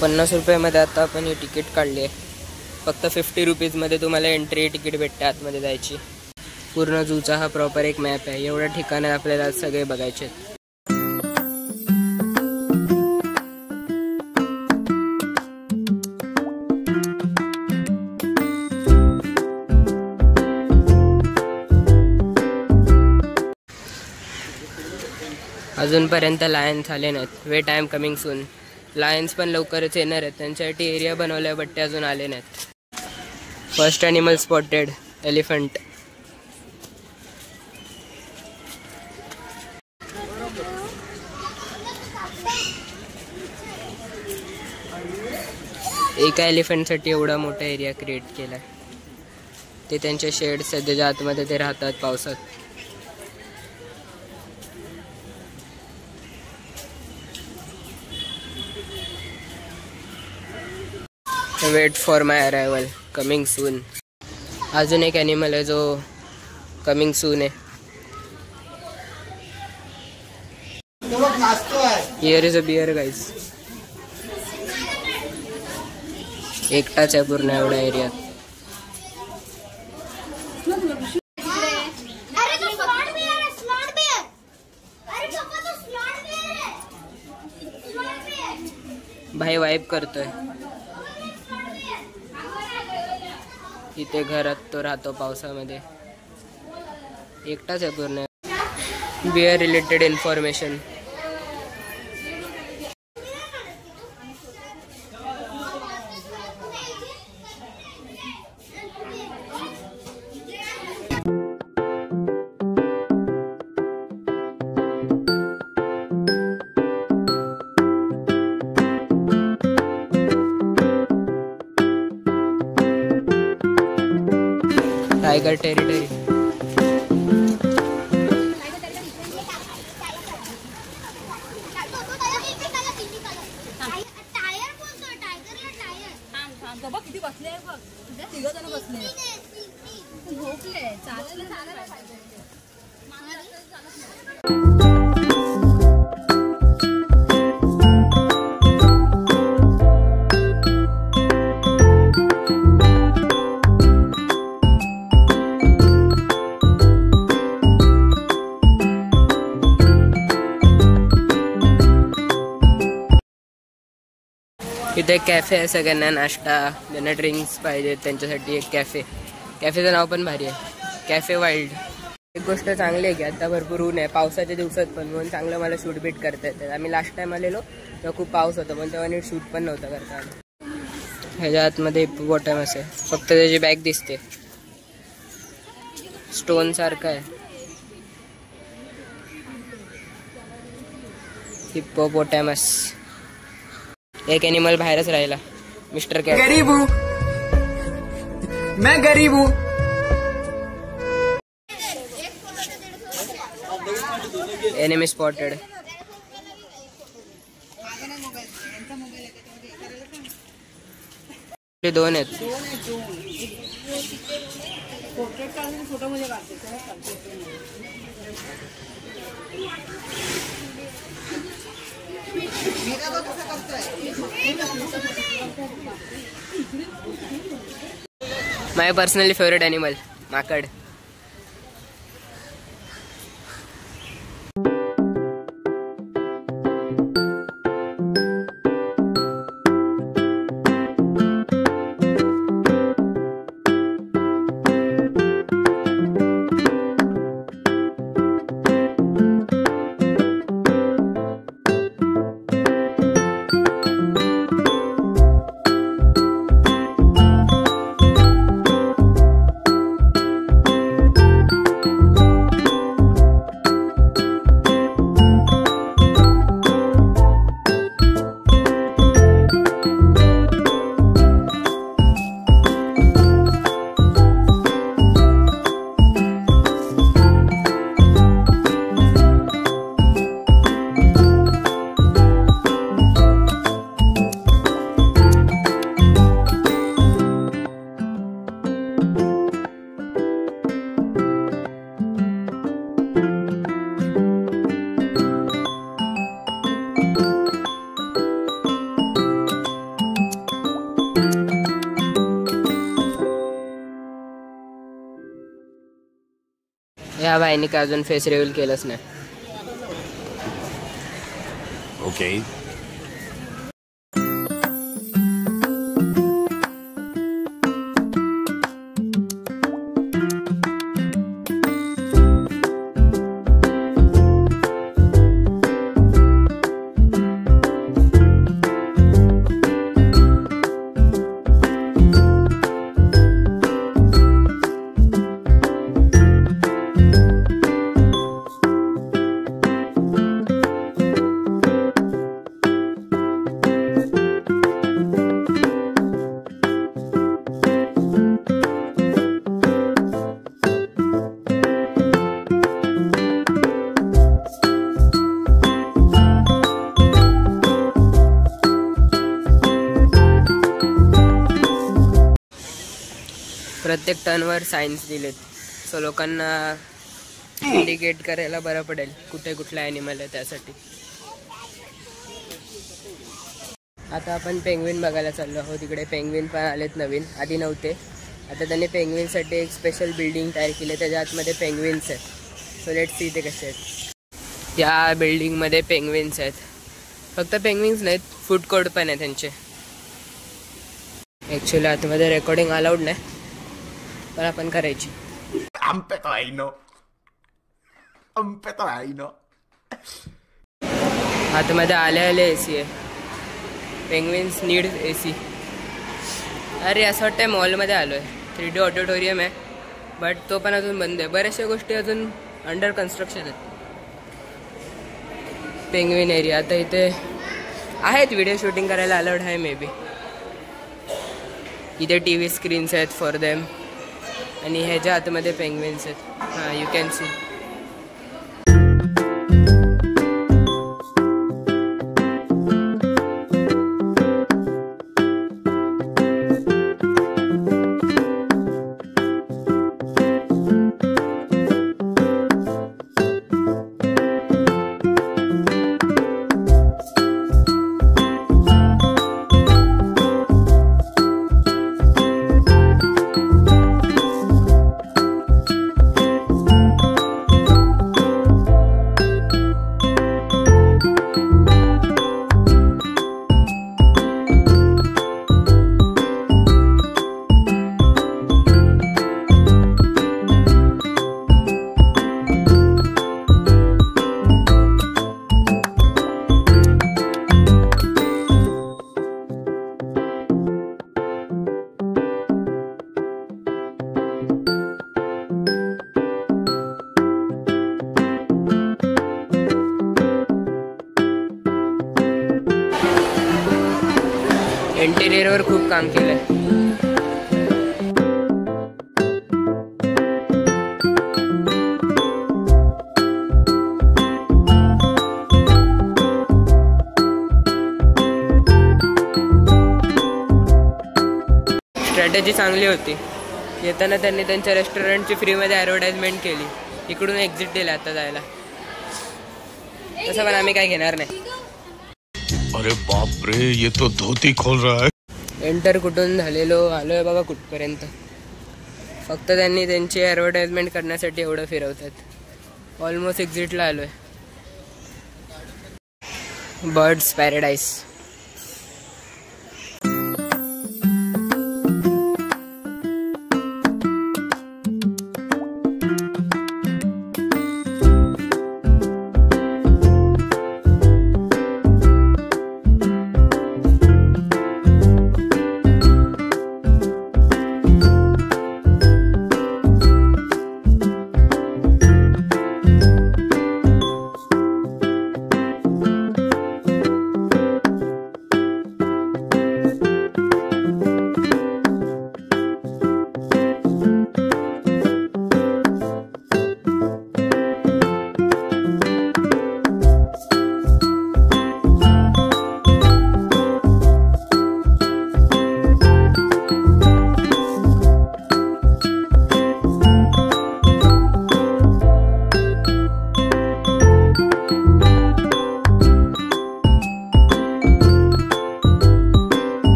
50 रुपयामध्ये आता आपण ही तिकीट काढली आहे. फक्त 50 रुपीजमध्ये तुम्हाला एंट्री तिकीट भेटते आतमध्ये जायची. पूर्ण झूचा हा प्रॉपर एक मॅप आहे. एवढ्या ठिकाणी आपल्याला सगळे बघायचे आहेत. अजूनपर्यंत लायन्स आले नाहीत. Wait I am coming soon. Lions पण लवकरच येणार आहेत. त्यांच्यासाठी एरिया बनवल्या बट ते अजून आले नाहीत. First animal spotted, elephant. एका एलिफंटसाठी एवढा मोठा एरिया क्रिएट केला. ते त्यांच्या शेड सध्याच्या आतमध्ये ते राहतात पावसात. Wait for my arrival, coming soon. अजून एक ॲनिमल आहे जो कमिंग सून आहे. Here is a bear guys. एकटाच आहे पूर्ण एवढ्या एरियात. भाई वाईप करतोय. इथे घरात तो राहतो पावसामध्ये. एकटाच आहे पूर्ण. Bear related information. Tiger territory. किती बसले बघ. 3 जण बसले. झोपले. चालायला पाहिजे. इथे एक कॅफे आहे. सगळ्यांना नाश्ता, ज्यांना ड्रिंक्स पाहिजे त्यांच्यासाठी एक कॅफे. कॅफेचं नाव पण भारी आहे, कॅफे वाईल्ड. एक गोष्ट चांगली आहे की आता भरपूर ऊन आहे पावसाच्या दिवसात पण, म्हणून चांगलं मला शूट बीट करता येतं. आम्ही लास्ट टाइम आलेलो तेव्हा खूप पाऊस होता, पण तेव्हा नीट शूट पण नव्हता करता आलं. ह्याच्या आतमध्ये हिप्पोपोटॅमस आहे. फक्त त्याची बॅग दिसते. स्टोन सारखं आहे. हिप्पोपोटॅमस. एक एनिमल बाहेरच राहिला. Mister cat. गरीब हूँ मैं, गरीब हूँ. Enemy spotted. दोन आहेत. माय पर्सनली फेवरेट एनिमल, माकड. ह्या बाईने का अजून फेस रिव्हील केलंच नाही. ओके. प्रत्येक टर्नवर सायन्स दिलेत, सो लोकांना इंडिकेट करायला बरं पडेल कुठे कुठला ॲनिमल आहे त्यासाठी. आता आपण पेंग्विन बघायला चाललो आहोत. तिकडे पेंग्विन पण आलेत नवीन, आधी नव्हते. आता त्यांनी पेंग्विनसाठी एक स्पेशल बिल्डिंग तयार केली आहे, त्याच्या आतमध्ये पेंग्विन्स आहेत. सो लेट्स सी ते कसे आहेत. या बिल्डिंगमध्ये पेंग्विन्स आहेत. फक्त पेंग्विन्स नाहीत, फूड कोर्ट पण आहे त्यांचे. ॲक्च्युली आतमध्ये रेकॉर्डिंग अलाउड नाही, पण आपण करायची. आतमध्ये आले AC आहे. Penguins need AC. अरे असं वाटतंय मॉलमध्ये आलो आहे. 3D ऑडिटोरियम आहे, बट तो पण अजून बंद आहे. बऱ्याचशा गोष्टी अजून अंडर कन्स्ट्रक्शन आहेत. पेंग्विन एरिया आता इथे आहेत, व्हिडिओ शूटिंग करायला अलाउड आहे मे बी. इथे TV स्क्रीन्स आहेत फॉर देम, आणि ह्याच्या आतमध्ये पेंग्विन्स आहेत. हां, यू कॅन सी. इंटेरियरवर खूप काम केलंय. स्ट्रॅटेजी चांगली होती. येताना त्यांनी त्यांच्या रेस्टॉरंटची फ्रीमध्ये ॲडव्हर्टाइजमेंट केली. इकडून एक्झिट दिला आता जायला. तसं पण आम्ही काय घेणार नाही. अरे बाप रे, ये तो धोती खोल रहा है. एंटर कुठून झालेलो, आलोय बघा कुठपर्यंत. फक्त त्यांनी त्यांची ॲडव्हर्टाइजमेंट करण्यासाठी एवढं फिरवतात. ऑलमोस्ट एक्झिटला आलोय. Birds Paradise.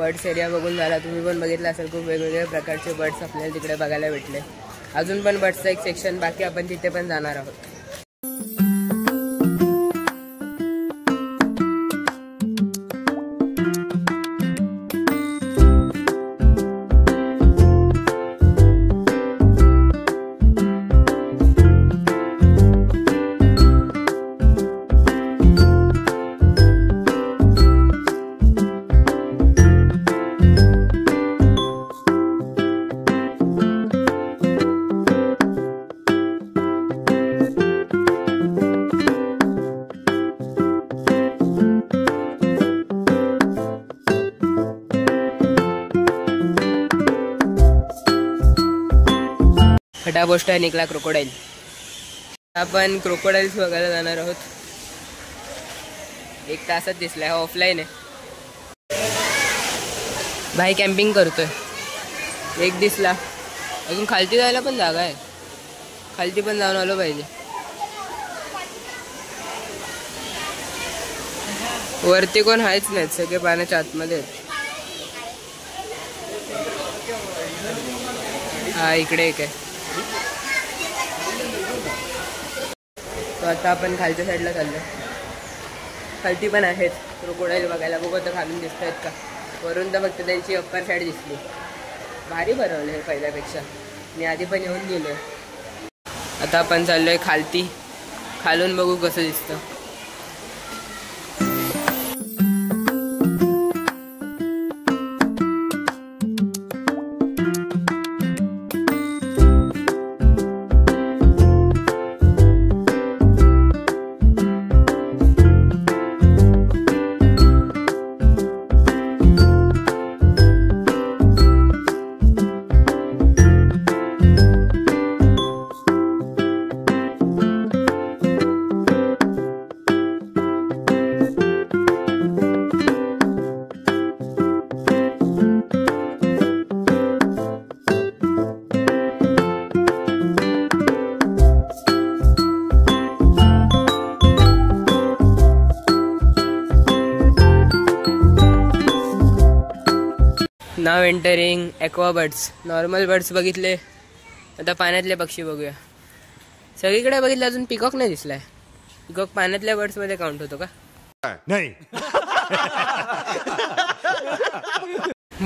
बर्ड्स एरिया बघून झाला. तुम्ही पण बघितलं असेल खूप वेगवेगळ्या प्रकारचे बर्ड्स आपल्याला तिकडे बघायला भेटले. अजून पण बर्ड्सचं एक सेक्शन बाकी, आपण तिथे पण जाणार आहोत. खटा गोष्ट निघला क्रोकोडाईल. आपण क्रोकोडाईल्स बघायला जाणार आहोत. 1 तासात दिसलाय. हा ऑफलाईन आहे. भाई कॅम्पिंग करतोय. एक दिसला. अजून खालती जायला पण जागा आहे. खालती पण जाऊन आलो पाहिजे. वरती कोण आहेच नाहीत, सगळे पाण्याच्या आतमध्ये आहेत. हा इकडे एक आहे. तो आता आपण खालच्या साईडला चाललो. खालती पण आहेत क्रोकोडाईल बघायला. बघू तर खालून दिसत आहेत का. वरून तर फक्त त्यांची अप्पर साईड दिसली. भारी बनवलं हे पहिल्यापेक्षा. मी आधी पण येऊन गेलो. आता आपण चाललोय खालती. खालून बघू कसं दिसतं. Now entering aqua birds. Normal birds बघितले. आता पाण्यातले पक्षी बघूया. सगळीकडे बघितलं, अजून पिकॉक नाही दिसलाय. पिकॉक पाण्यातल्या बर्ड्समध्ये काउंट होतो का? नहीं.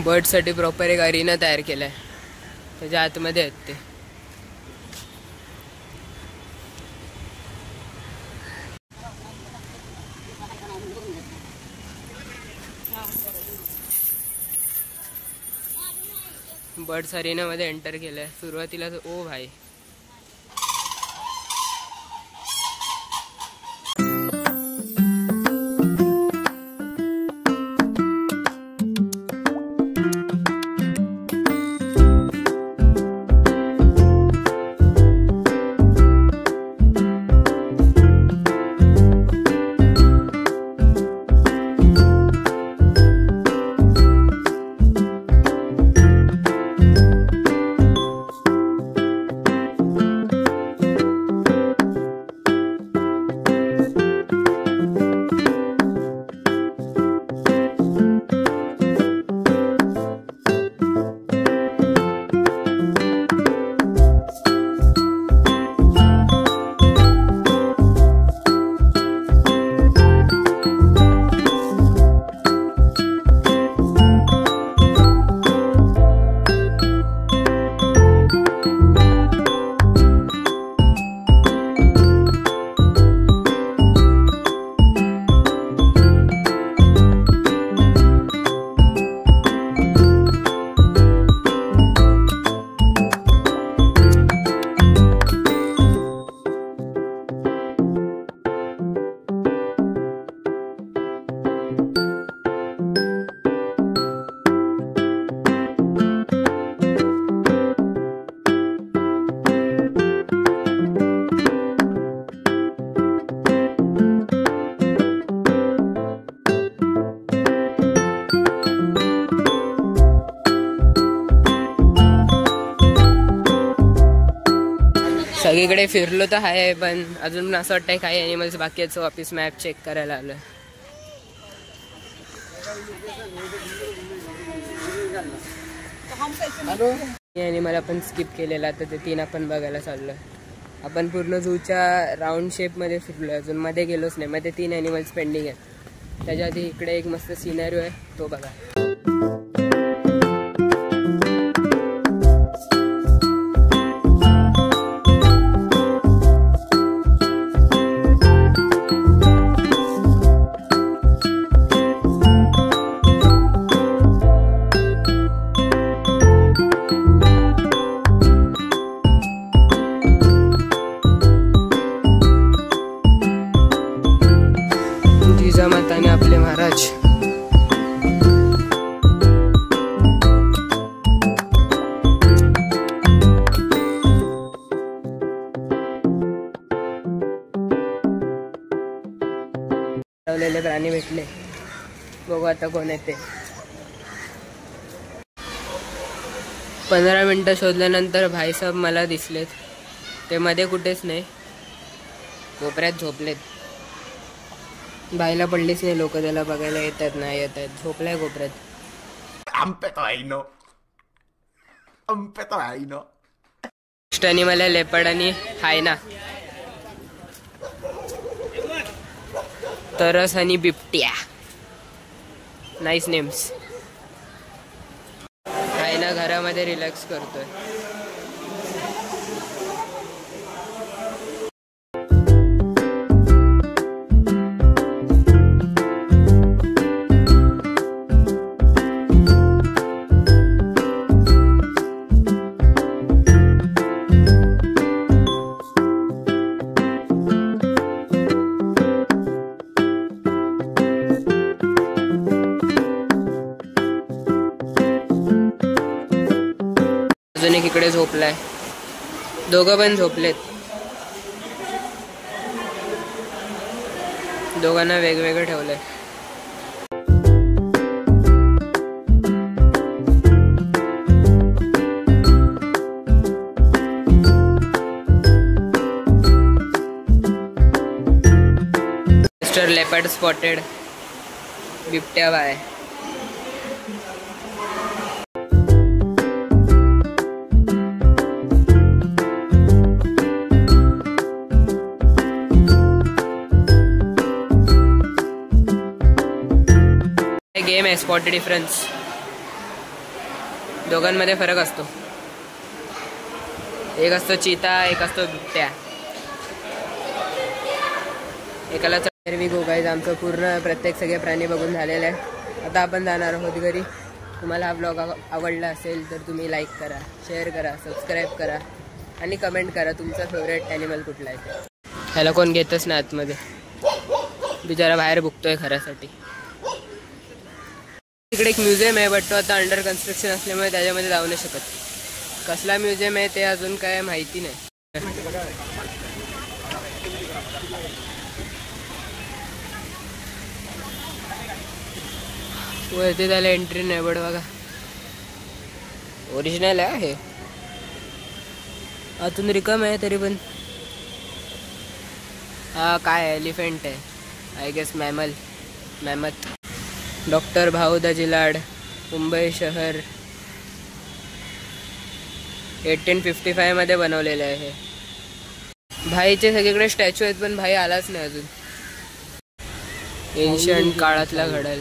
बर्ड्ससाठी प्रॉपर एक अरिना तयार केलाय. त्याच्या आतमध्ये आहेत ते. बर्ड्स अरिनामध्ये एंटर केलंय. सुरुवातीला ओ भाई सगळीकडे फिरलो तर आहे, पण अजून असं वाटतंय काही ॲनिमल्स बाकी आहेत. सो वापस मॅप चेक करायला आलो. ॲनिमल आपण स्किप केलेला तर ते 3 आपण बघायला चाललोय. आपण पूर्ण झूच्या राऊंड शेपमध्ये फिरलोय, अजून मध्ये गेलोच नाही. मध्ये 3 ॲनिमल्स पेंडिंग आहेत. त्याच्या आधी इकडे एक मस्त सिनेरिओ आहे, तो बघा. जिजामाताने आपले महाराज ठेवलेले प्राणी भेटले. बघू आता कोण येते. 15 मिनिटं शोधल्यानंतर भाईसाहेब मला दिसलेत. ते मध्ये कुठेच नाही, कोपऱ्यात झोपलेत. बाईला पडलीच नाही. लोक त्याला बघायला येतात नाही येत आहेत. झोपलाय कोपऱ्यात. ॲनिमल आहे लेपर्ड आणि हायना, तरस आणि बिबट्या. Nice names. हायना घरामध्ये रिलॅक्स करतोय. अजून एक इकडे झोपलाय. दोघं पण झोपलेत. दोघांना वेगवेगळं ठेवलंय. मिस्टर लेपर्ड स्पॉटेड बिबट्या बाय. गेम आहे स्पॉट डिफरन्स. दोघांमध्ये फरक असतो. एक असतो चीता, एक असतो बिबट्या. एकाला चरवी गोगायच. आमचं पूर्ण प्रत्येक सगळे प्राणी बघून झालेलं आहे. आता आपण जाणार आहोत घरी. तुम्हाला हा ब्लॉग आवडला असेल तर तुम्ही लाईक करा, शेअर करा, सबस्क्राईब करा आणि कमेंट करा तुमचा फेवरेट ॲनिमल कुठला आहे ते. ह्याला कोण घेतच नाही आतमध्ये. बिचारा बाहेर भुकतोय खऱ्यासाठी. तिकडे एक म्युझियम आहे, बट तो आता अंडर कन्स्ट्रक्शन असल्यामुळे त्याच्यामध्ये जाऊ नाही शकत. कसला म्युझियम आहे ते अजून काय माहिती नाही. वरती त्याला एंट्री नाही, बट बघा ओरिजिनल आहे. आतून रिकाम आहे तरी पण. हा काय एलिफंट आहे आय गेस. मॅमथ. डॉक्टर भाऊ दजिलाड, मुंबई शहर. 1855 मध्ये बनवलेलं आहे हे. भाईचे सगळीकडे स्टॅच्यू आहेत पण भाई आलाच नाही अजून. एन्शंट काळातला घडल.